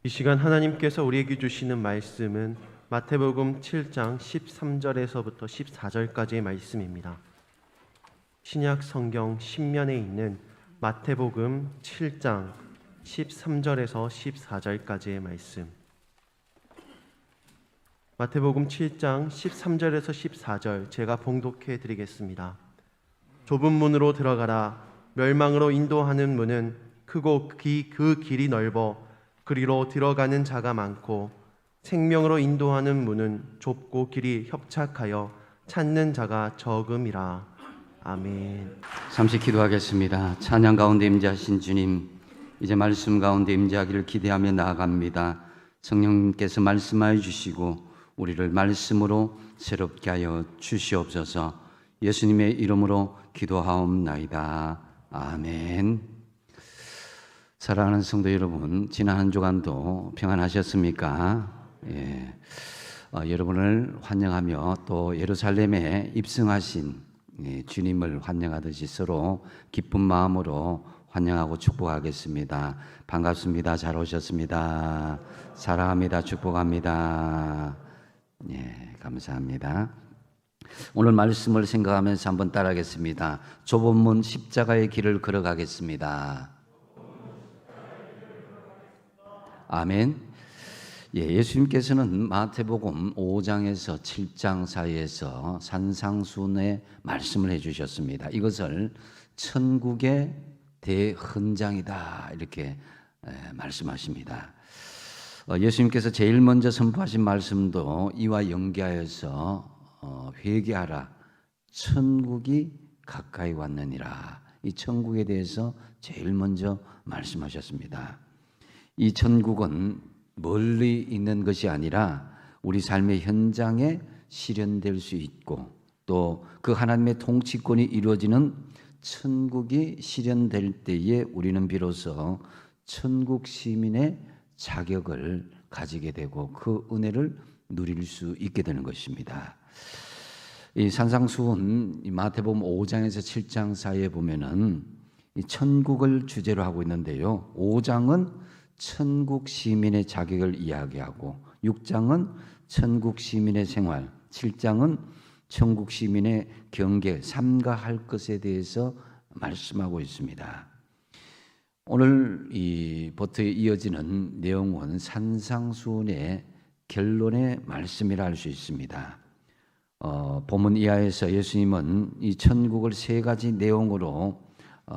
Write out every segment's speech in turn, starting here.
이 시간 하나님께서 우리에게 주시는 말씀은 마태복음 7장 13절에서부터 14절까지의 말씀입니다. 신약 성경 신면에 있는 마태복음 7장 13절에서 14절까지의 말씀. 마태복음 7장 13절에서 14절 제가 봉독해 드리겠습니다. 좁은 문으로 들어가라. 멸망으로 인도하는 문은 크고 그 길이 넓어 그리로 들어가는 자가 많고 생명으로 인도하는 문은 좁고 길이 협착하여 찾는 자가 적음이라. 아멘. 잠시 기도하겠습니다. 찬양 가운데 임재하신 주님, 이제 말씀 가운데 임재하기를 기대하며 나아갑니다. 성령님께서 말씀하여 주시고 우리를 말씀으로 새롭게 하여 주시옵소서. 예수님의 이름으로 기도하옵나이다. 아멘. 사랑하는 성도 여러분, 지난 한 주간도 평안하셨습니까? 여러분을 환영하며 또 예루살렘에 입성하신 주님을 환영하듯이 서로 기쁜 마음으로 환영하고 축복하겠습니다. 반갑습니다. 잘 오셨습니다. 사랑합니다. 축복합니다. 감사합니다. 오늘 말씀을 생각하면서 한번 따라하겠습니다. 좁은 문 십자가의 길을 걸어가겠습니다. 아멘. 예수님께서는 마태복음 5장에서 7장 사이에서 산상수훈의 말씀을 해주셨습니다. 이것을 천국의 대헌장이다 이렇게 말씀하십니다. 예수님께서 제일 먼저 선포하신 말씀도 이와 연계하여서 회개하라, 천국이 가까이 왔느니라. 이 천국에 대해서 제일 먼저 말씀하셨습니다. 이 천국은 멀리 있는 것이 아니라 우리 삶의 현장에 실현될 수 있고 또 그 하나님의 통치권이 이루어지는 천국이 실현될 때에 우리는 비로소 천국 시민의 자격을 가지게 되고 그 은혜를 누릴 수 있게 되는 것입니다. 이 산상수훈 마태복음 5장에서 7장 사이에 보면은 이 천국을 주제로 하고 있는데요. 5장은 천국 시민의 자격을 이야기하고 6장은 천국 시민의 생활, 7장은 천국 시민의 경계, 삼가할 것에 대해서 말씀하고 있습니다. 오늘 이 버터에 이어지는 내용은 산상수훈의 결론의 말씀이라 할 수 있습니다. 본문 이하에서 예수님은 이 천국을 세 가지 내용으로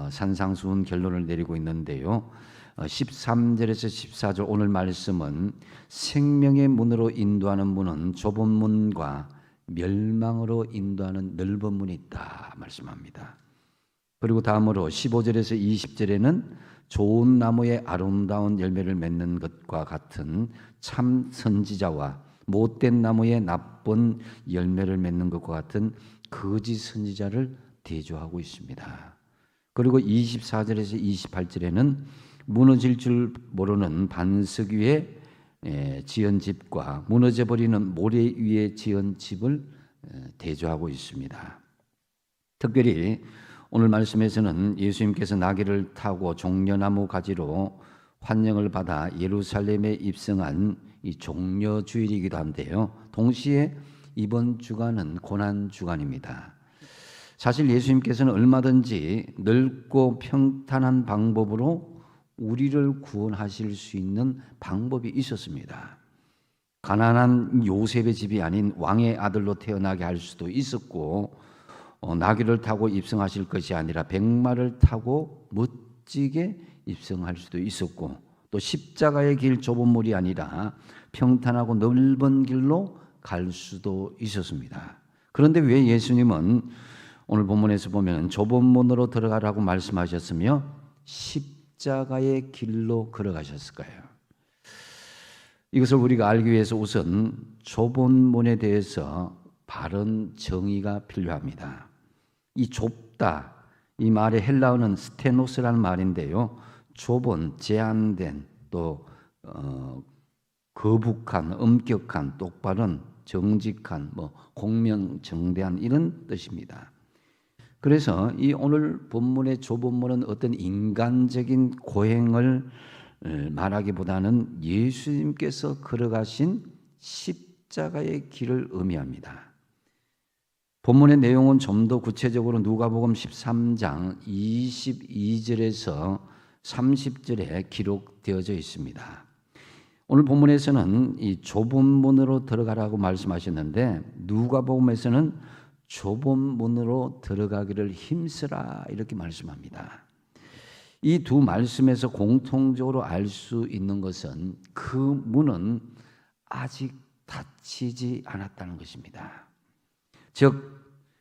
산상수훈 결론을 내리고 있는데요. 13절에서 14절 오늘 말씀은 생명의 문으로 인도하는 문은 좁은 문과 멸망으로 인도하는 넓은 문이 있다 말씀합니다. 그리고 다음으로 15절에서 20절에는 좋은 나무의 아름다운 열매를 맺는 것과 같은 참 선지자와 못된 나무의 나쁜 열매를 맺는 것과 같은 거짓 선지자를 대조하고 있습니다. 그리고 24절에서 28절에는 무너질 줄 모르는 반석 위에 지은 집과 무너져버리는 모래 위에 지은 집을 대조하고 있습니다. 특별히 오늘 말씀에서는 예수님께서 나귀를 타고 종려나무 가지로 환영을 받아 예루살렘에 입성한 이 종려주일이기도 한데요. 동시에 이번 주간은 고난주간입니다. 사실 예수님께서는 얼마든지 넓고 평탄한 방법으로 우리를 구원하실 수 있는 방법이 있었습니다. 가난한 요셉의 집이 아닌 왕의 아들로 태어나게 할 수도 있었고 나귀를 타고 입성하실 것이 아니라 백마를 타고 멋지게 입성할 수도 있었고 또 십자가의 길 좁은 물이 아니라 평탄하고 넓은 길로 갈 수도 있었습니다. 그런데 왜 예수님은 오늘 본문에서 보면 좁은 문으로 들어가라고 말씀하셨으며 십자가의 길로 걸어가셨을까요? 이것을 우리가 알기 위해서 우선 좁은 문에 대해서 바른 정의가 필요합니다. 이 좁다, 이 말의 헬라어는 스테노스라는 말인데요. 좁은, 제한된, 또 거북한, 엄격한, 똑바른, 정직한, 공명정대한 이런 뜻입니다. 그래서 이 오늘 본문의 좁은 문은 어떤 인간적인 고행을 말하기보다는 예수님께서 걸어가신 십자가의 길을 의미합니다. 본문의 내용은 좀 더 구체적으로 누가복음 13장 22절에서 30절에 기록되어져 있습니다. 오늘 본문에서는 이 좁은 문으로 들어가라고 말씀하셨는데 누가복음에서는 좁은 문으로 들어가기를 힘쓰라 이렇게 말씀합니다. 이 두 말씀에서 공통적으로 알 수 있는 것은 그 문은 아직 닫히지 않았다는 것입니다. 즉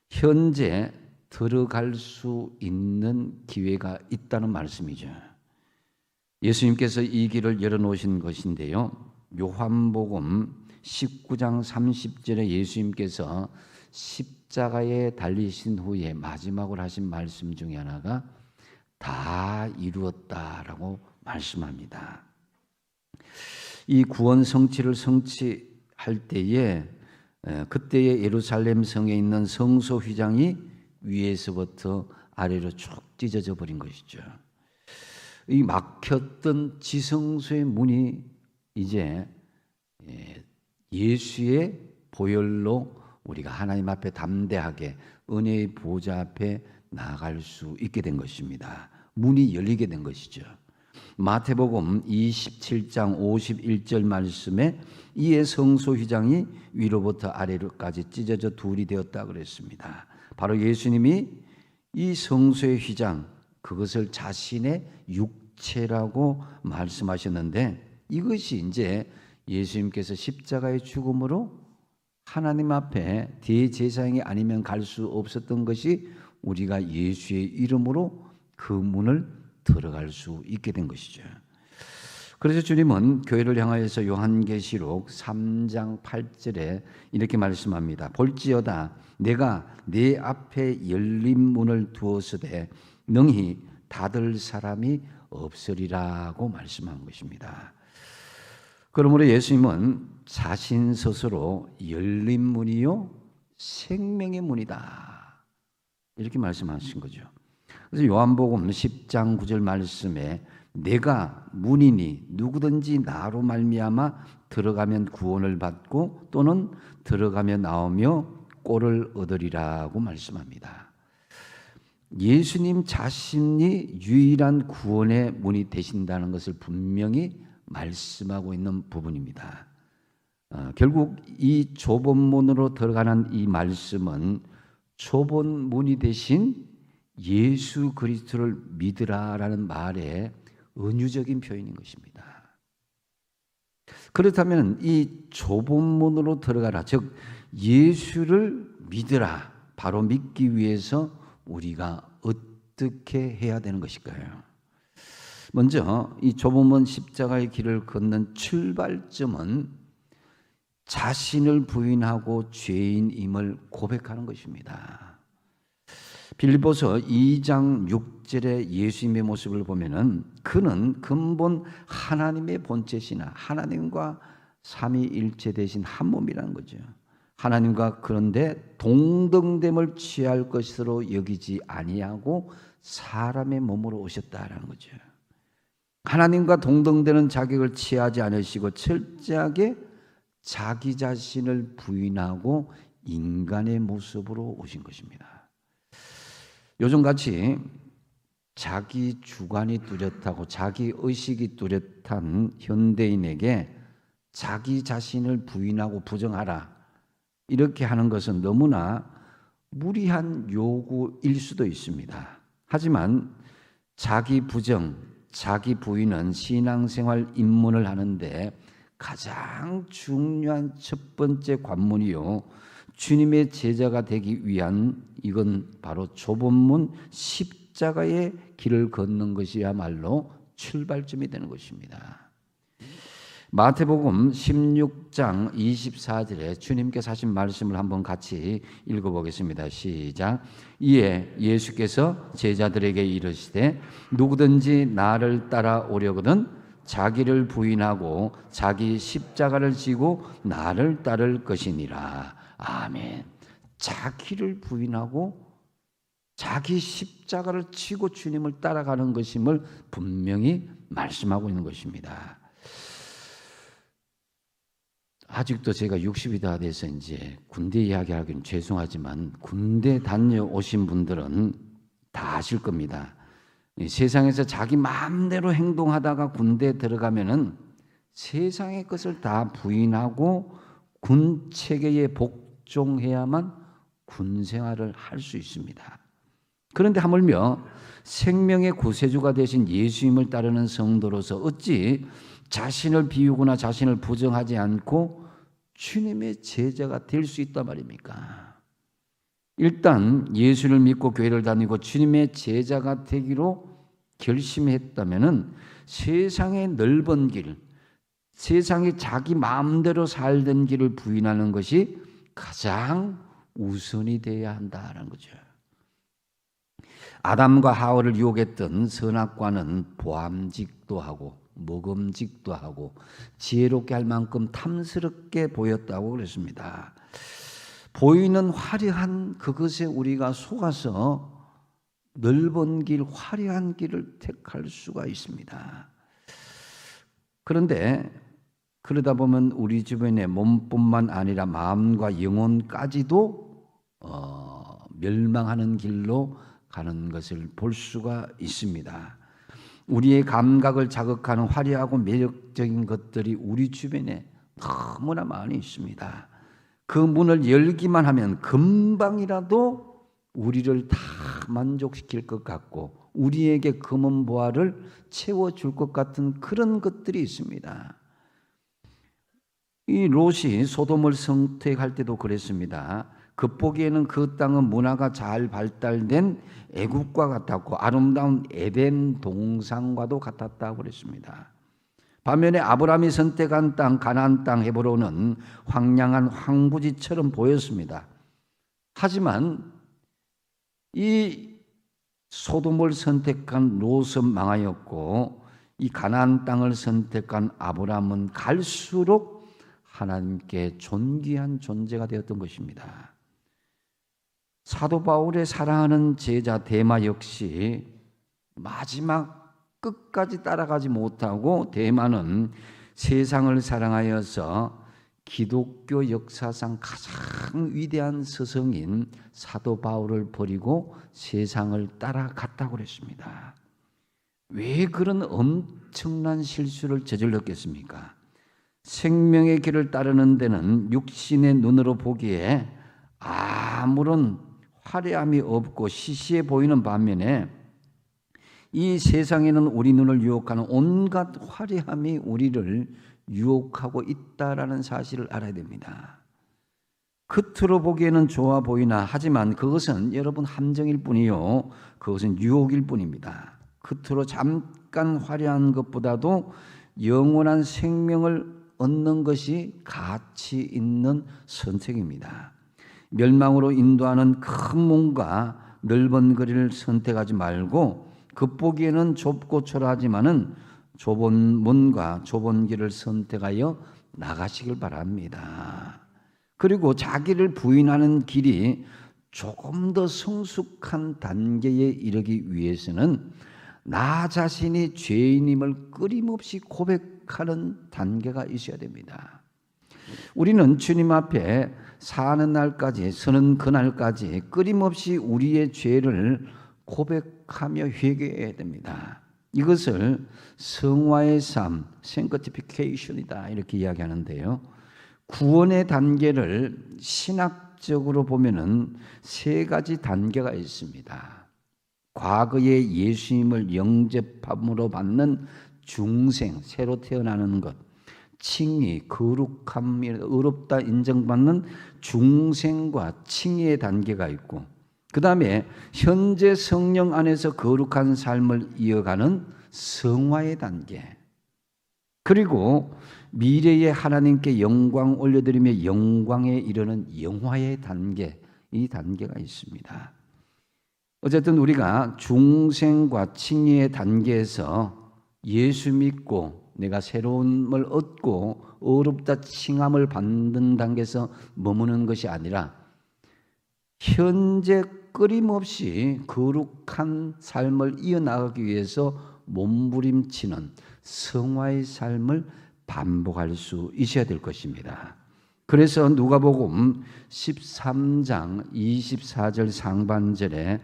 현재 들어갈 수 있는 기회가 있다는 말씀이죠. 예수님께서 이 길을 열어놓으신 것인데요. 요한복음 19장 30절에 예수님께서 십자가에 달리신 후에 마지막으로 하신 말씀 중에 하나가 다 이루었다라고 말씀합니다. 이 구원 성취를 성취할 때에 그때의 예루살렘 성에 있는 성소 휘장이 위에서부터 아래로 쭉 찢어져 버린 것이죠. 이 막혔던 지성소의 문이 이제 예수의 보혈로 우리가 하나님 앞에 담대하게 은혜의 보좌 앞에 나아갈 수 있게 된 것입니다. 문이 열리게 된 것이죠. 마태복음 27장 51절 말씀에 이에 성소 휘장이 위로부터 아래로까지 찢어져 둘이 되었다 그랬습니다. 바로 예수님이 이 성소의 휘장 그것을 자신의 육체라고 말씀하셨는데 이것이 이제 예수님께서 십자가의 죽음으로 하나님 앞에 대제사장이 아니면 갈 수 없었던 것이 우리가 예수의 이름으로 그 문을 들어갈 수 있게 된 것이죠. 그래서 주님은 교회를 향하여서 요한계시록 3장 8절에 이렇게 말씀합니다. 볼지어다 내가 내 앞에 열린 문을 두었으되 능히 닫을 사람이 없으리라고 말씀한 것입니다. 그러므로 예수님은 자신 스스로 열린 문이요 생명의 문이다 이렇게 말씀하신 거죠. 그래서 요한복음 10장 9절 말씀에 내가 문이니 누구든지 나로 말미암아 들어가면 구원을 받고 또는 들어가며 나오며 꼴을 얻으리라고 말씀합니다. 예수님 자신이 유일한 구원의 문이 되신다는 것을 분명히 말씀하고 있는 부분입니다. 결국 이 좁은 문으로 들어가는 이 말씀은 좁은 문이 되신 예수 그리스도를 믿으라라는 말의 은유적인 표현인 것입니다. 그렇다면 이 좁은 문으로 들어가라, 즉 예수를 믿으라, 바로 믿기 위해서 우리가 어떻게 해야 되는 것일까요? 먼저 이 좁은 문 십자가의 길을 걷는 출발점은 자신을 부인하고 죄인임을 고백하는 것입니다. 빌립보서 2장 6절의 예수님의 모습을 보면은 그는 근본 하나님의 본체시나 하나님과 삼위일체 되신 한 몸이라는 거죠. 하나님과 그런데 동등됨을 취할 것으로 여기지 아니하고 사람의 몸으로 오셨다라는 거죠. 하나님과 동등되는 자격을 취하지 않으시고 철저하게 자기 자신을 부인하고 인간의 모습으로 오신 것입니다. 요즘같이 자기 주관이 뚜렷하고 자기 의식이 뚜렷한 현대인에게 자기 자신을 부인하고 부정하라 이렇게 하는 것은 너무나 무리한 요구일 수도 있습니다. 하지만 자기 부정, 자기 부인은 신앙생활 입문을 하는데 가장 중요한 첫 번째 관문이요 주님의 제자가 되기 위한 이건 바로 좁은 문 십자가의 길을 걷는 것이야말로 출발점이 되는 것입니다. 마태복음 16장 24절에 주님께서 하신 말씀을 한번 같이 읽어보겠습니다. 시작. 이에 예수께서 제자들에게 이르시되 누구든지 나를 따라오려거든 자기를 부인하고 자기 십자가를 지고 나를 따를 것이니라. 아멘. 자기를 부인하고 자기 십자가를 지고 주님을 따라가는 것임을 분명히 말씀하고 있는 것입니다. 아직도 제가 60이 다 돼서 이제 군대 이야기하기는 죄송하지만 군대 다녀오신 분들은 다 아실 겁니다. 이 세상에서 자기 마음대로 행동하다가 군대에 들어가면은 세상의 것을 다 부인하고 군 체계에 복종해야만 군 생활을 할 수 있습니다. 그런데 하물며 생명의 구세주가 되신 예수님을 따르는 성도로서 어찌 자신을 비우거나 자신을 부정하지 않고 주님의 제자가 될 수 있단 말입니까? 일단 예수를 믿고 교회를 다니고 주님의 제자가 되기로 결심했다면은 세상의 넓은 길, 세상이 자기 마음대로 살던 길을 부인하는 것이 가장 우선이 되어야 한다는 거죠. 아담과 하와를 유혹했던 선악과는 보암직도 하고 먹음직도 하고 지혜롭게 할 만큼 탐스럽게 보였다고 그랬습니다. 보이는 화려한 그것에 우리가 속아서 넓은 길, 화려한 길을 택할 수가 있습니다. 그런데 그러다 보면 우리 주변의 몸뿐만 아니라 마음과 영혼까지도 멸망하는 길로 가는 것을 볼 수가 있습니다. 우리의 감각을 자극하는 화려하고 매력적인 것들이 우리 주변에 너무나 많이 있습니다. 그 문을 열기만 하면 금방이라도 우리를 다 만족시킬 것 같고 우리에게 금은 보화를 채워줄 것 같은 그런 것들이 있습니다. 이 롯이 소돔을 선택할 때도 그랬습니다. 겉보기에는 그 땅은 문화가 잘 발달된 애국과 같았고 아름다운 에덴 동산과도 같았다고 그랬습니다. 반면에 아브라함이 선택한 땅 가나안 땅 헤브론은 황량한 황부지처럼 보였습니다. 하지만 이 소돔을 선택한 롯은 망하였고 이 가나안 땅을 선택한 아브라함은 갈수록 하나님께 존귀한 존재가 되었던 것입니다. 사도 바울의 사랑하는 제자 데마 역시 마지막 끝까지 따라가지 못하고 데마는 세상을 사랑하여서 기독교 역사상 가장 위대한 스승인 사도 바울을 버리고 세상을 따라갔다고 그랬습니다. 왜 그런 엄청난 실수를 저질렀겠습니까? 생명의 길을 따르는 데는 육신의 눈으로 보기에 아무런 화려함이 없고 시시해 보이는 반면에 이 세상에는 우리 눈을 유혹하는 온갖 화려함이 우리를 유혹하고 있다라는 사실을 알아야 됩니다. 겉으로 보기에는 좋아 보이나 하지만 그것은 여러분 함정일 뿐이요 그것은 유혹일 뿐입니다. 겉으로 잠깐 화려한 것보다도 영원한 생명을 얻는 것이 가치 있는 선택입니다. 멸망으로 인도하는 큰 문과 넓은 거리를 선택하지 말고 겉보기에는 좁고 초라하지만은 좁은 문과 좁은 길을 선택하여 나가시길 바랍니다. 그리고 자기를 부인하는 길이 조금 더 성숙한 단계에 이르기 위해서는 나 자신이 죄인임을 끊임없이 고백하는 단계가 있어야 됩니다. 우리는 주님 앞에 사는 날까지, 서는 그날까지 끊임없이 우리의 죄를 고백하며 회개해야 됩니다. 이것을 성화의 삶, sanctification이다 이렇게 이야기하는데요. 구원의 단계를 신학적으로 보면은 세 가지 단계가 있습니다. 과거의 예수님을 영접함으로 받는 중생, 새로 태어나는 것, 칭의, 거룩함이 의롭다 인정받는 중생과 칭의의 단계가 있고 그 다음에 현재 성령 안에서 거룩한 삶을 이어가는 성화의 단계 그리고 미래에 하나님께 영광 올려드리며 영광에 이르는 영화의 단계 이 단계가 있습니다. 어쨌든 우리가 중생과 칭의의 단계에서 예수 믿고 내가 새로움을 얻고 어렵다 칭함을 받는 단계에서 머무는 것이 아니라 현재 끊임없이 거룩한 삶을 이어나가기 위해서 몸부림치는 성화의 삶을 반복할 수 있어야 될 것입니다. 그래서 누가복음 13장 24절 상반절에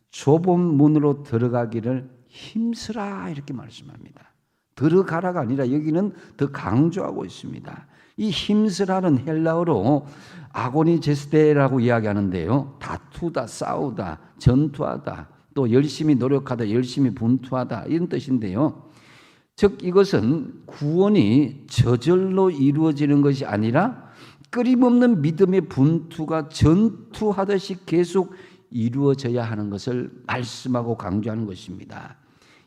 좁은 문으로 들어가기를 힘쓰라 이렇게 말씀합니다. 들어가라가 아니라 여기는 더 강조하고 있습니다. 이 힘쓰라는 헬라어로 아고니제스테라고 이야기하는데요. 다투다, 싸우다, 전투하다, 또 열심히 노력하다, 열심히 분투하다 이런 뜻인데요. 즉 이것은 구원이 저절로 이루어지는 것이 아니라 끊임없는 믿음의 분투가 전투하듯이 계속 이루어져야 하는 것을 말씀하고 강조하는 것입니다.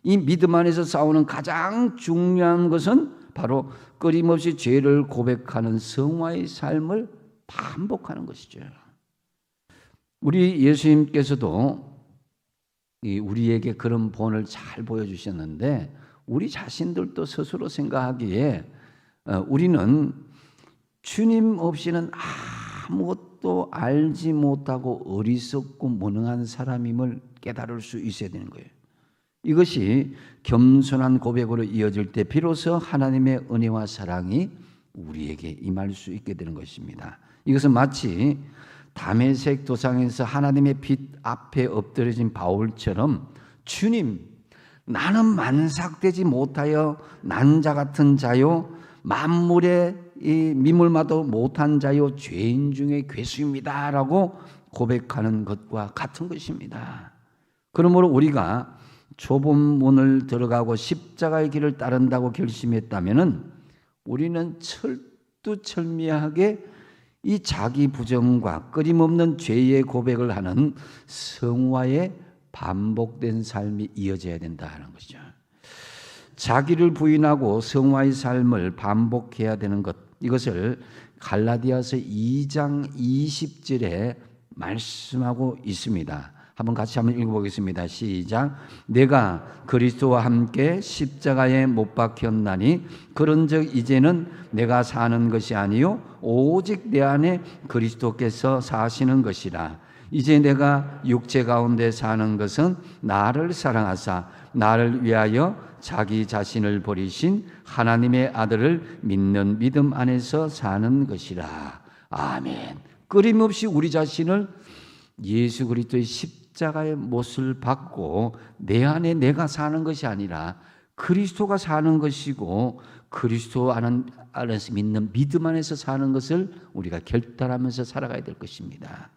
이 믿음 안에서 싸우는 가장 중요한 것은 바로 끊임없이 죄를 고백하는 성화의 삶을 반복하는 것이죠. 우리 예수님께서도 우리에게 그런 본을 잘 보여주셨는데 우리 자신들도 스스로 생각하기에 우리는 주님 없이는 아무것도 알지 못하고 어리석고 무능한 사람임을 깨달을 수 있어야 되는 거예요. 이것이 겸손한 고백으로 이어질 때 비로소 하나님의 은혜와 사랑이 우리에게 임할 수 있게 되는 것입니다. 이것은 마치 다메섹 도상에서 하나님의 빛 앞에 엎드려진 바울처럼 주님, 나는 만삭되지 못하여 난자 같은 자요, 만물의 이 미물마도 못한 자요, 죄인 중에 괴수입니다 라고 고백하는 것과 같은 것입니다. 그러므로 우리가 좁은 문을 들어가고 십자가의 길을 따른다고 결심했다면 우리는 철두철미하게 이 자기 부정과 끊임없는 죄의 고백을 하는 성화의 반복된 삶이 이어져야 된다는 것이죠. 자기를 부인하고 성화의 삶을 반복해야 되는 것, 이것을 갈라디아서 2장 20절에 말씀하고 있습니다. 한번 같이 한번 읽어보겠습니다. 시작. 내가 그리스도와 함께 십자가에 못 박혔나니 그런즉 이제는 내가 사는 것이 아니요 오직 내 안에 그리스도께서 사시는 것이라. 이제 내가 육체 가운데 사는 것은 나를 사랑하사 나를 위하여 자기 자신을 버리신 하나님의 아들을 믿는 믿음 안에서 사는 것이라. 아멘. 끊임없이 우리 자신을 예수 그리스도의 십자가의 못을 받고 내 안에 내가 사는 것이 아니라 그리스도가 사는 것이고 그리스도 안에서 믿는 믿음 안에서 사는 것을 우리가 결단하면서 살아가야 될 것입니다.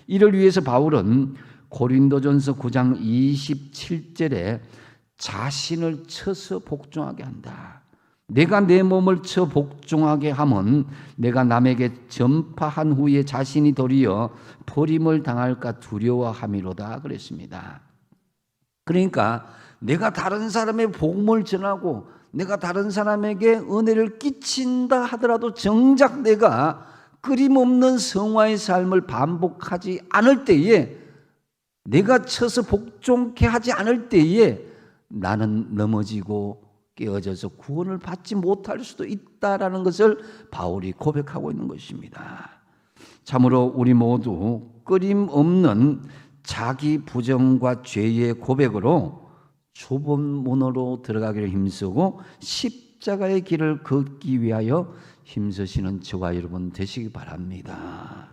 이를 위해서 바울은 고린도전서 9장 27절에 자신을 쳐서 복종하게 한다. 내가 내 몸을 쳐 복종하게 하면 내가 남에게 전파한 후에 자신이 도리어 버림을 당할까 두려워함이로다 그랬습니다. 그러니까 내가 다른 사람의 복음을 전하고 내가 다른 사람에게 은혜를 끼친다 하더라도 정작 내가 끊임없는 성화의 삶을 반복하지 않을 때에, 내가 쳐서 복종케 하지 않을 때에 나는 넘어지고 깨어져서 구원을 받지 못할 수도 있다라는 것을 바울이 고백하고 있는 것입니다. 참으로 우리 모두 끊임없는 자기 부정과 죄의 고백으로 좁은 문으로 들어가기를 힘쓰고 십자가의 길을 걷기 위하여 힘쓰시는 저와 여러분 되시기 바랍니다.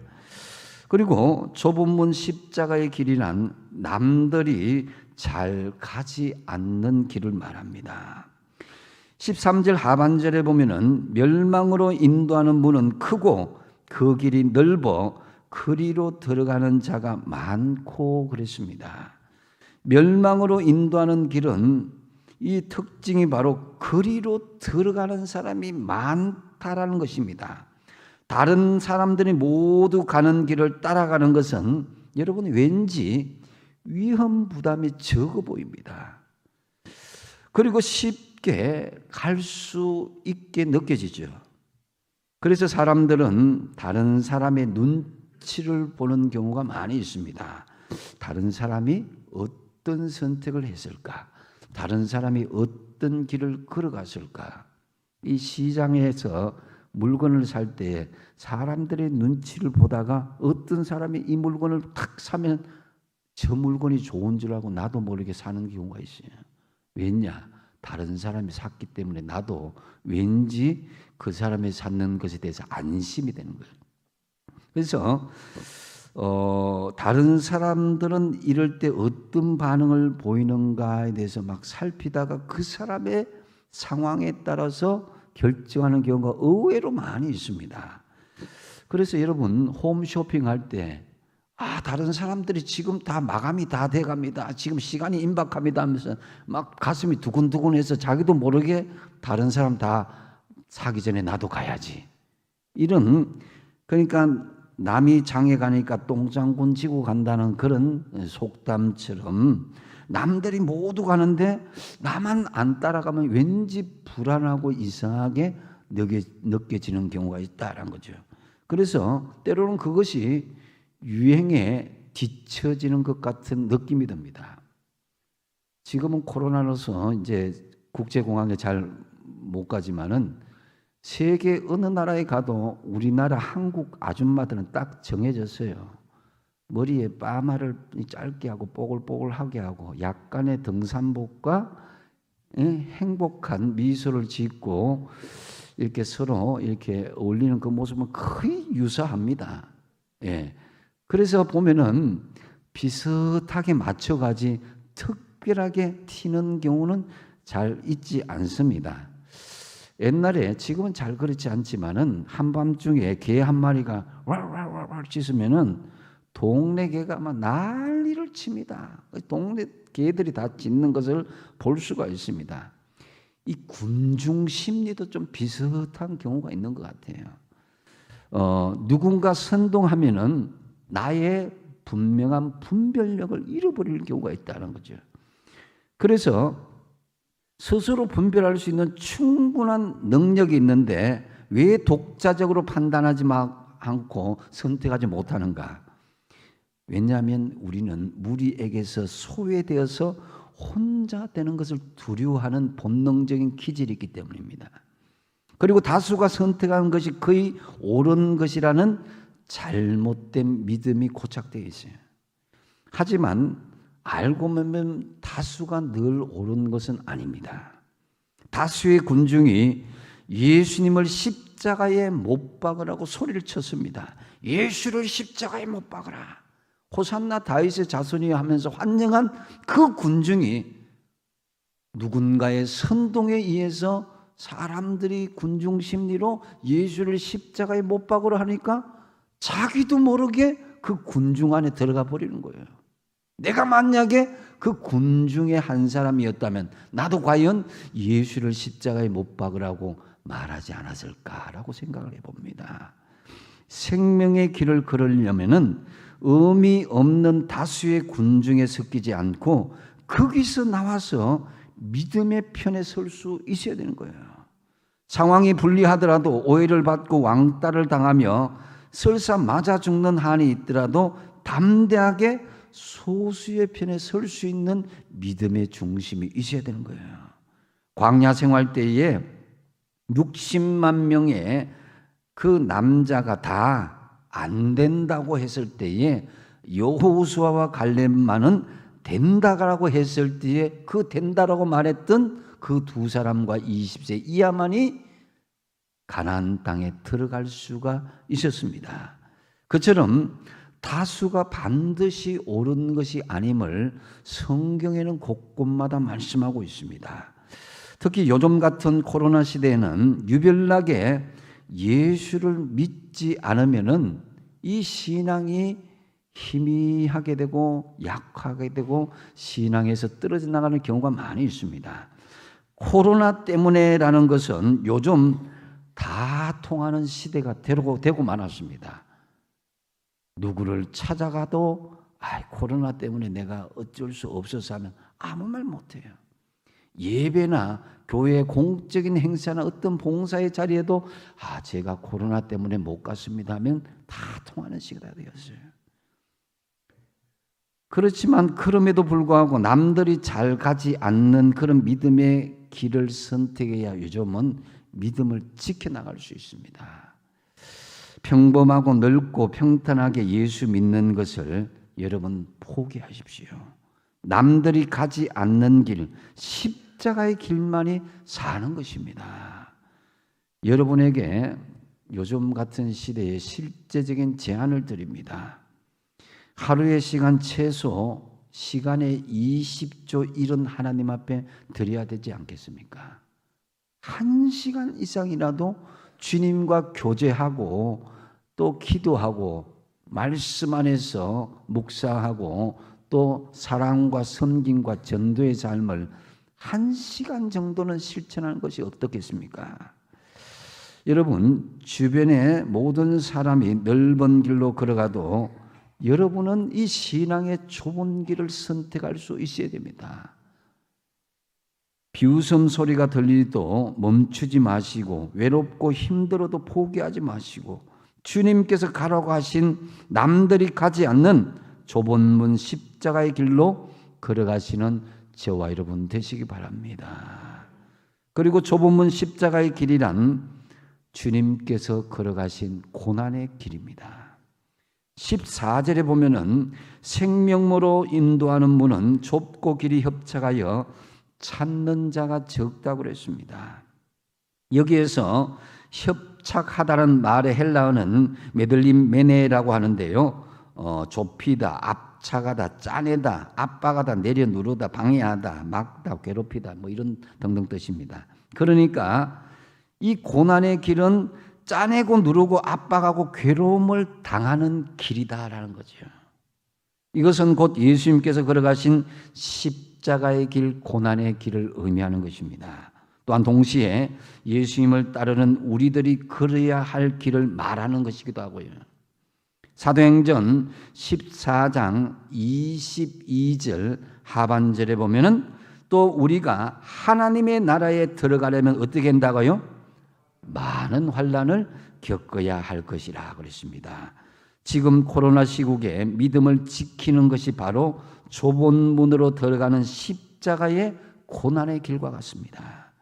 그리고 좁은 문 십자가의 길이란 남들이 잘 가지 않는 길을 말합니다. 13절 하반절에 보면은 멸망으로 인도하는 문은 크고 그 길이 넓어 그리로 들어가는 자가 많고 그랬습니다. 멸망으로 인도하는 길은 이 특징이 바로 그리로 들어가는 사람이 많다라는 것입니다. 다른 사람들이 모두 가는 길을 따라가는 것은 여러분 왠지 위험 부담이 적어 보입니다. 그리고 쉽게 갈 수 있게 느껴지죠. 그래서 사람들은 다른 사람의 눈치를 보는 경우가 많이 있습니다. 다른 사람이 어떤 선택을 했을까? 다른 사람이 어떤 길을 걸어갔을까? 이 시장에서 물건을 살 때 사람들의 눈치를 보다가 어떤 사람이 이 물건을 탁 사면 저 물건이 좋은 줄 알고 나도 모르게 사는 경우가 있어요. 왜냐? 다른 사람이 샀기 때문에 나도 왠지 그 사람이 샀는 것에 대해서 안심이 되는 거예요. 그래서 다른 사람들은 이럴 때 어떤 반응을 보이는가에 대해서 막 살피다가 그 사람의 상황에 따라서 결정하는 경우가 의외로 많이 있습니다. 그래서 여러분 홈쇼핑 할 때 다른 사람들이 지금 다 마감이 다 돼갑니다. 지금 시간이 임박합니다 하면서 막 가슴이 두근두근해서 자기도 모르게 다른 사람 다 사기 전에 나도 가야지. 이런 그러니까 남이 장에 가니까 똥장군 지고 간다는 그런 속담처럼 남들이 모두 가는데 나만 안 따라가면 왠지 불안하고 이상하게 느껴지는 경우가 있다라는 거죠. 그래서 때로는 그것이 유행에 뒤처지는 것 같은 느낌이 듭니다. 지금은 코로나로서 이제 국제공항에 잘 못 가지만은 세계 어느 나라에 가도 우리나라 한국 아줌마들은 딱 정해졌어요. 머리에 파마를 짧게 하고 뽀글뽀글하게 하고 약간의 등산복과 행복한 미소를 짓고 이렇게 서로 이렇게 어울리는 그 모습은 거의 유사합니다. 예. 그래서 보면은 비슷하게 맞춰가지 특별하게 튀는 경우는 잘 있지 않습니다. 옛날에 지금은 잘 그렇지 않지만은 한밤중에 개 한 마리가 왈왈왈왈 짖으면은 동네 개가 막 난리를 칩니다. 동네 개들이 다 짖는 것을 볼 수가 있습니다. 이 군중 심리도 좀 비슷한 경우가 있는 것 같아요. 누군가 선동하면은 나의 분명한 분별력을 잃어버릴 경우가 있다는 거죠. 그래서 스스로 분별할 수 있는 충분한 능력이 있는데 왜 독자적으로 판단하지 않고 선택하지 못하는가? 왜냐하면 우리는 무리에게서 소외되어서 혼자 되는 것을 두려워하는 본능적인 기질이 있기 때문입니다. 그리고 다수가 선택한 것이 거의 옳은 것이라는 잘못된 믿음이 고착되어 있어요. 하지만 알고 보면 다수가 늘 옳은 것은 아닙니다. 다수의 군중이 예수님을 십자가에 못 박으라고 소리를 쳤습니다. 예수를 십자가에 못 박으라. 호산나 다윗의 자손이 하면서 환영한 그 군중이 누군가의 선동에 의해서 사람들이 군중 심리로 예수를 십자가에 못 박으라 하니까 자기도 모르게 그 군중 안에 들어가 버리는 거예요. 내가 만약에 그 군중의 한 사람이었다면 나도 과연 예수를 십자가에 못 박으라고 말하지 않았을까라고 생각을 해봅니다. 생명의 길을 걸으려면은 의미 없는 다수의 군중에 섞이지 않고 거기서 나와서 믿음의 편에 설 수 있어야 되는 거예요. 상황이 불리하더라도 오해를 받고 왕따를 당하며 설사 맞아 죽는 한이 있더라도 담대하게 소수의 편에 설 수 있는 믿음의 중심이 있어야 되는 거예요. 광야 생활 때에 60만 명의 그 남자가 다 안 된다고 했을 때에 여호수아와 갈렙만은 된다라고 했을 때에 그 된다라고 말했던 그 두 사람과 20세 이하만이 가나안 땅에 들어갈 수가 있었습니다. 그처럼 다수가 반드시 옳은 것이 아님을 성경에는 곳곳마다 말씀하고 있습니다. 특히 요즘 같은 코로나 시대에는 유별나게 예수를 믿지 않으면은 이 신앙이 희미하게 되고 약하게 되고 신앙에서 떨어져 나가는 경우가 많이 있습니다. 코로나 때문에라는 것은 요즘 다 통하는 시대가 되고 말았습니다. 누구를 찾아가도 코로나 때문에 내가 어쩔 수 없어서 하면 아무 말 못해요. 예배나 교회 공적인 행사나 어떤 봉사의 자리에도 제가 코로나 때문에 못 갔습니다 하면 다 통하는 시대가 되었어요. 그렇지만 그럼에도 불구하고 남들이 잘 가지 않는 그런 믿음의 길을 선택해야 요즘은 믿음을 지켜나갈 수 있습니다. 평범하고 넓고 평탄하게 예수 믿는 것을 여러분 포기하십시오. 남들이 가지 않는 길, 십자가의 길만이 사는 것입니다. 여러분에게 요즘 같은 시대에 실제적인 제안을 드립니다. 하루의 시간 최소 시간의 20조 일은 하나님 앞에 드려야 되지 않겠습니까? 1시간 이상이라도 주님과 교제하고 또 기도하고 말씀 안에서 묵상하고 또 사랑과 섬김과 전도의 삶을 1시간 정도는 실천하는 것이 어떻겠습니까? 여러분, 주변의 모든 사람이 넓은 길로 걸어가도 여러분은 이 신앙의 좁은 길을 선택할 수 있어야 됩니다. 비웃음 소리가 들리도 멈추지 마시고 외롭고 힘들어도 포기하지 마시고 주님께서 가라고 하신 남들이 가지 않는 좁은 문 십자가의 길로 걸어가시는 저와 여러분 되시기 바랍니다. 그리고 좁은 문 십자가의 길이란 주님께서 걸어가신 고난의 길입니다. 14절에 보면은 생명으로 인도하는 문은 좁고 길이 협착하여 찾는 자가 적다고 그랬습니다. 여기에서 협착하다는 말의 헬라어는 메들림 메네라고 하는데요. 좁히다, 압착하다, 짜내다, 압박하다, 내려누르다, 방해하다, 막다, 괴롭히다 뭐 이런 등등 뜻입니다. 그러니까 이 고난의 길은 짜내고 누르고 압박하고 괴로움을 당하는 길이다라는 거죠. 이것은 곧 예수님께서 걸어가신 십자가의 길, 고난의 길을 의미하는 것입니다. 또한 동시에 예수님을 따르는 우리들이 걸어야 할 길을 말하는 것이기도 하고요. 사도행전 14장 22절 하반절에 보면은 또 우리가 하나님의 나라에 들어가려면 어떻게 한다고요? 많은 환난을 겪어야 할 것이라 그랬습니다. 지금 코로나 시국에 믿음을 지키는 것이 바로 좁은 문으로 들어가는 십자가의 고난의 길과 같습니다.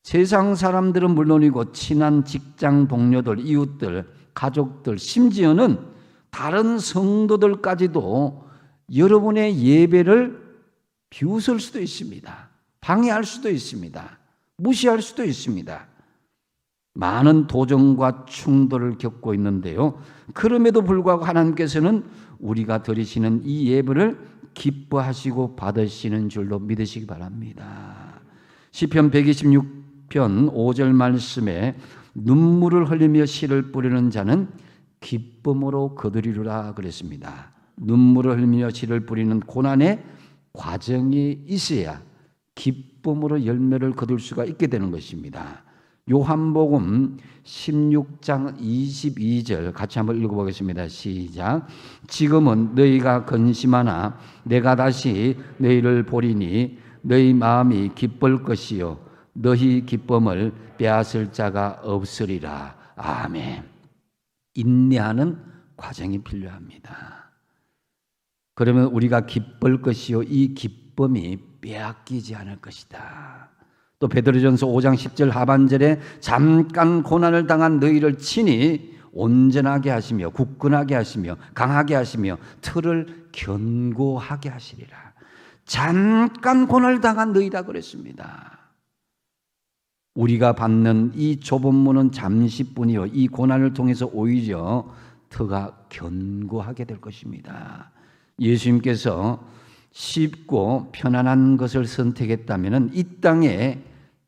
세상 사람들은 물론이고 친한 직장 동료들, 이웃들, 가족들, 심지어는 다른 성도들까지도 여러분의 예배를 비웃을 수도 있습니다. 방해할 수도 있습니다. 무시할 수도 있습니다. 많은 도전과 충돌을 겪고 있는데요. 그럼에도 불구하고 하나님께서는 우리가 드리시는 이 예배를 기뻐하시고 받으시는 줄로 믿으시기 바랍니다. 시편 126편 5절 말씀에 눈물을 흘리며 씨를 뿌리는 자는 기쁨으로 거두리라 그랬습니다. 눈물을 흘리며 씨를 뿌리는 고난의 과정이 있어야 기쁨으로 열매를 거둘 수가 있게 되는 것입니다. 요한복음 16장 22절 같이 한번 읽어보겠습니다. 시작. 지금은 너희가 근심하나 내가 다시 너희를 보리니 너희 마음이 기쁠 것이요 너희 기쁨을 빼앗을 자가 없으리라. 아멘. 인내하는 과정이 필요합니다. 그러면 우리가 기쁠 것이요 이 기쁨이 빼앗기지 않을 것이다. 또 베드로전서 5장 10절 하반절에 잠깐 고난을 당한 너희를 친히 온전하게 하시며 굳건하게 하시며 강하게 하시며 틀을 견고하게 하시리라. 잠깐 고난을 당한 너희다 그랬습니다. 우리가 받는 이 좁은 문은 잠시뿐이요 이 고난을 통해서 오히려 터가 견고하게 될 것입니다. 예수님께서 쉽고 편안한 것을 선택했다면 이 땅에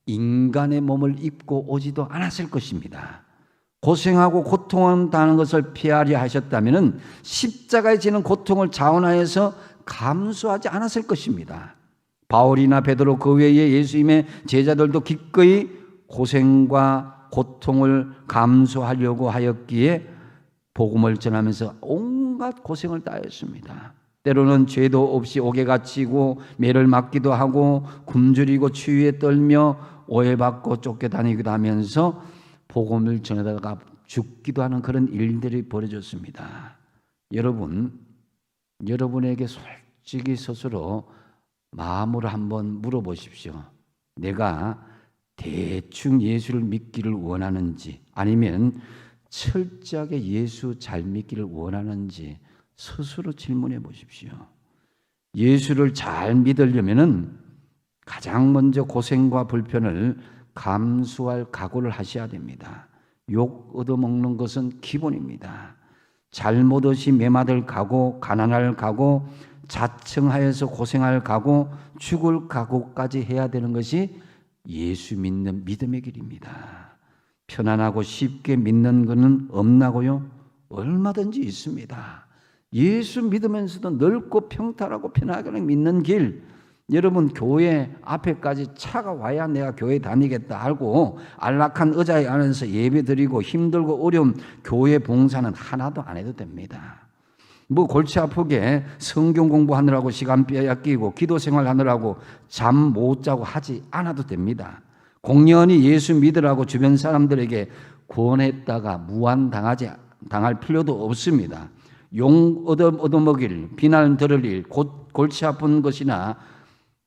인간의 몸을 입고 오지도 않았을 것입니다. 고생하고 고통한다는 것을 피하려 하셨다면 십자가에 지는 고통을 자원하여서 감수하지 않았을 것입니다. 바울이나 베드로 그 외에 예수님의 제자들도 기꺼이 고생과 고통을 감수하려고 하였기에 복음을 전하면서 온갖 고생을 다했습니다. 때로는 죄도 없이 옥에 갇히고 매를 맞기도 하고 굶주리고 추위에 떨며 오해받고 쫓겨다니기도 하면서 복음을 전하다가 죽기도 하는 그런 일들이 벌어졌습니다. 여러분, 여러분에게 솔직히 스스로 마음으로 한번 물어보십시오. 내가 대충 예수를 믿기를 원하는지 아니면 철저하게 예수 잘 믿기를 원하는지 스스로 질문해 보십시오. 예수를 잘 믿으려면은 가장 먼저 고생과 불편을 감수할 각오를 하셔야 됩니다. 욕 얻어먹는 것은 기본입니다. 잘못 없이 매맞을 각오, 가난할 각오, 자청하여서 고생할 각오, 죽을 각오까지 해야 되는 것이 예수 믿는 믿음의 길입니다. 편안하고 쉽게 믿는 것은 없나고요? 얼마든지 있습니다. 예수 믿으면서도 넓고 평탄하고 편하게 믿는 길, 여러분 교회 앞에까지 차가 와야 내가 교회 다니겠다 하고 안락한 의자에 앉아서 예배드리고 힘들고 어려운 교회 봉사는 하나도 안 해도 됩니다. 뭐 골치 아프게 성경 공부하느라고 시간 빼앗기고 기도 생활하느라고 잠 못 자고 하지 않아도 됩니다. 공연히 예수 믿으라고 주변 사람들에게 권했다가 무한당할 필요도 없습니다. 용 얻어먹일, 비난 들을 일, 골치 아픈 것이나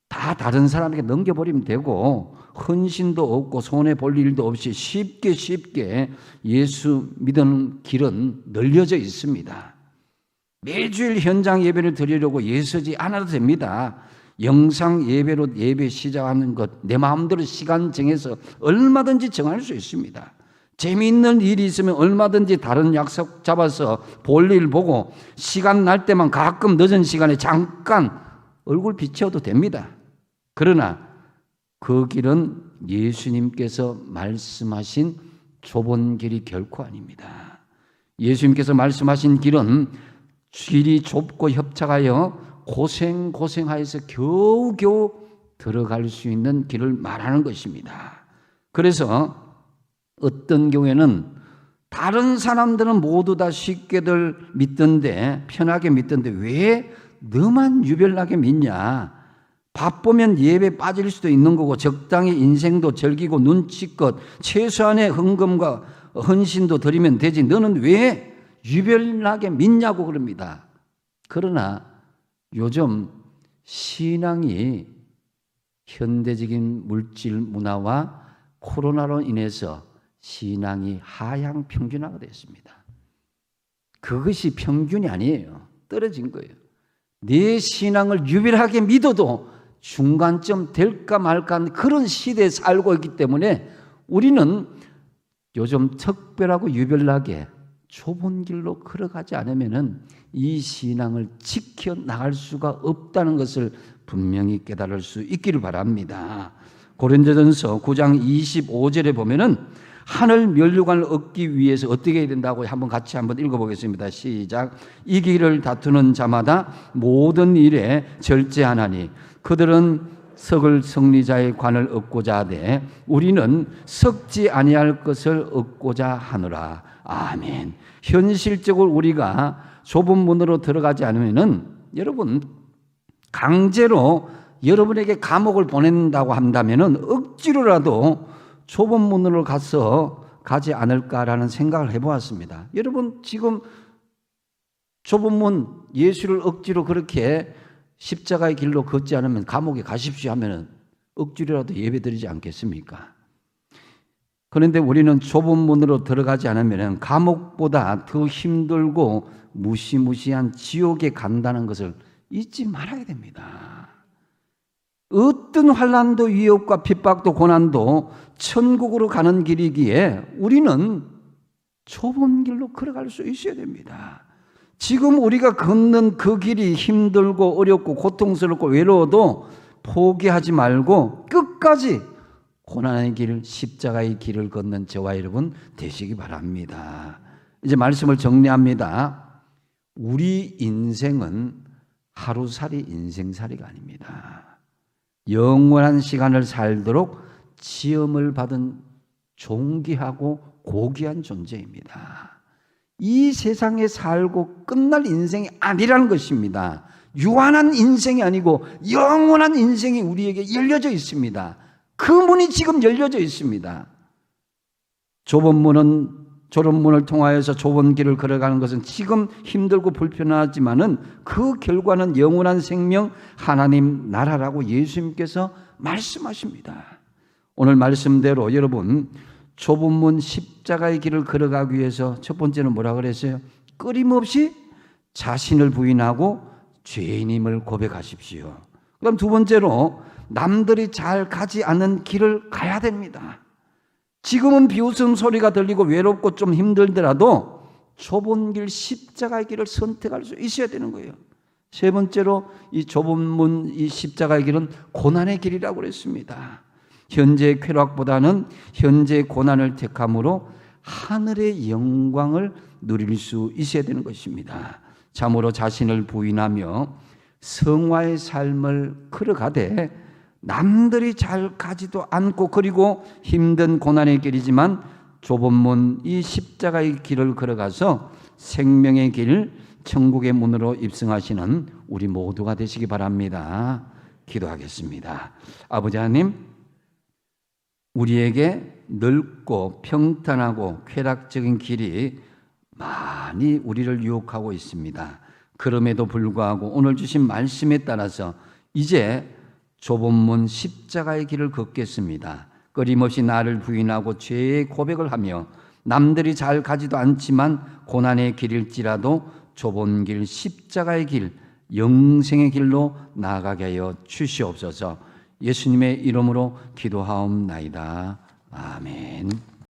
다 다른 사람에게 넘겨버리면 되고 헌신도 없고 손해볼 일도 없이 쉽게 예수 믿는 길은 널려져 있습니다. 매주일 현장 예배를 드리려고 애쓰지 않아도 됩니다. 영상 예배로 예배 시작하는 것 내 마음대로 시간 정해서 얼마든지 정할 수 있습니다. 재미있는 일이 있으면 얼마든지 다른 약속 잡아서 볼 일 보고 시간 날 때만 가끔 늦은 시간에 잠깐 얼굴 비춰도 됩니다. 그러나 그 길은 예수님께서 말씀하신 좁은 길이 결코 아닙니다. 예수님께서 말씀하신 길은 길이 좁고 협착하여 고생하여서 겨우겨우 들어갈 수 있는 길을 말하는 것입니다. 그래서 어떤 경우에는 다른 사람들은 모두 다 쉽게들 믿던데 편하게 믿던데 왜 너만 유별나게 믿냐? 바쁘면 예배 빠질 수도 있는 거고 적당히 인생도 즐기고 눈치껏 최소한의 헌금과 헌신도 드리면 되지 너는 왜 유별나게 믿냐고 그럽니다. 그러나 요즘 신앙이 현대적인 물질 문화와 코로나로 인해서 신앙이 하향 평준화가 됐습니다. 그것이 평균이 아니에요. 떨어진 거예요. 내 신앙을 유별하게 믿어도 중간점 될까 말까 하는 그런 시대에 살고 있기 때문에 우리는 요즘 특별하고 유별나게 좁은 길로 걸어가지 않으면 이 신앙을 지켜나갈 수가 없다는 것을 분명히 깨달을 수 있기를 바랍니다. 고린도전서 9장 25절에 보면은 하늘 면류관을 얻기 위해서 어떻게 해야 된다고 같이 한번 읽어보겠습니다. 시작. 이 길을 다투는 자마다 모든 일에 절제하나니 그들은 썩을 승리자의 관을 얻고자 하되 우리는 썩지 아니할 것을 얻고자 하노라. 아멘. 현실적으로 우리가 좁은 문으로 들어가지 않으면은 여러분 강제로 여러분에게 감옥을 보낸다고 한다면은 억지로라도 좁은 문으로 가지 않을까라는 생각을 해보았습니다. 여러분 지금 좁은 문 예수를 억지로 그렇게 십자가의 길로 걷지 않으면 감옥에 가십시오 하면은 억지로라도 예배드리지 않겠습니까? 그런데 우리는 좁은 문으로 들어가지 않으면 감옥보다 더 힘들고 무시무시한 지옥에 간다는 것을 잊지 말아야 됩니다. 어떤 환난도 위협과 핍박도 고난도 천국으로 가는 길이기에 우리는 좁은 길로 걸어갈 수 있어야 됩니다. 지금 우리가 걷는 그 길이 힘들고 어렵고 고통스럽고 외로워도 포기하지 말고 끝까지 고난의 길, 십자가의 길을 걷는 저와 여러분 되시기 바랍니다. 이제 말씀을 정리합니다. 우리 인생은 하루살이 인생살이가 아닙니다. 영원한 시간을 살도록 지음을 받은 존귀하고 고귀한 존재입니다. 이 세상에 살고 끝날 인생이 아니라는 것입니다. 유한한 인생이 아니고 영원한 인생이 우리에게 열려져 있습니다. 그 문이 지금 열려져 있습니다. 좁은 문을 통하여서 좁은 길을 걸어가는 것은 지금 힘들고 불편하지만은 그 결과는 영원한 생명 하나님 나라라고 예수님께서 말씀하십니다. 오늘 말씀대로 여러분 좁은 문 십자가의 길을 걸어가기 위해서 첫 번째는 뭐라 그랬어요? 끊임없이 자신을 부인하고 죄인임을 고백하십시오. 그럼 두 번째로 남들이 잘 가지 않는 길을 가야 됩니다. 지금은 비웃음 소리가 들리고 외롭고 좀 힘들더라도 좁은 길, 십자가의 길을 선택할 수 있어야 되는 거예요. 세 번째로 이 좁은 문, 이 십자가의 길은 고난의 길이라고 그랬습니다. 현재의 쾌락보다는 현재의 고난을 택함으로 하늘의 영광을 누릴 수 있어야 되는 것입니다. 참으로 자신을 부인하며 성화의 삶을 걸어가되 남들이 잘 가지도 않고 그리고 힘든 고난의 길이지만 좁은 문, 이 십자가의 길을 걸어가서 생명의 길, 천국의 문으로 입성하시는 우리 모두가 되시기 바랍니다. 기도하겠습니다. 아버지 하나님, 우리에게 넓고 평탄하고 쾌락적인 길이 많이 우리를 유혹하고 있습니다. 그럼에도 불구하고 오늘 주신 말씀에 따라서 이제 좁은 문 십자가의 길을 걷겠습니다. 끊임없이 나를 부인하고 죄의 고백을 하며 남들이 잘 가지도 않지만 고난의 길일지라도 좁은 길, 십자가의 길, 영생의 길로 나아가게 하여 주시옵소서. 예수님의 이름으로 기도하옵나이다. 아멘.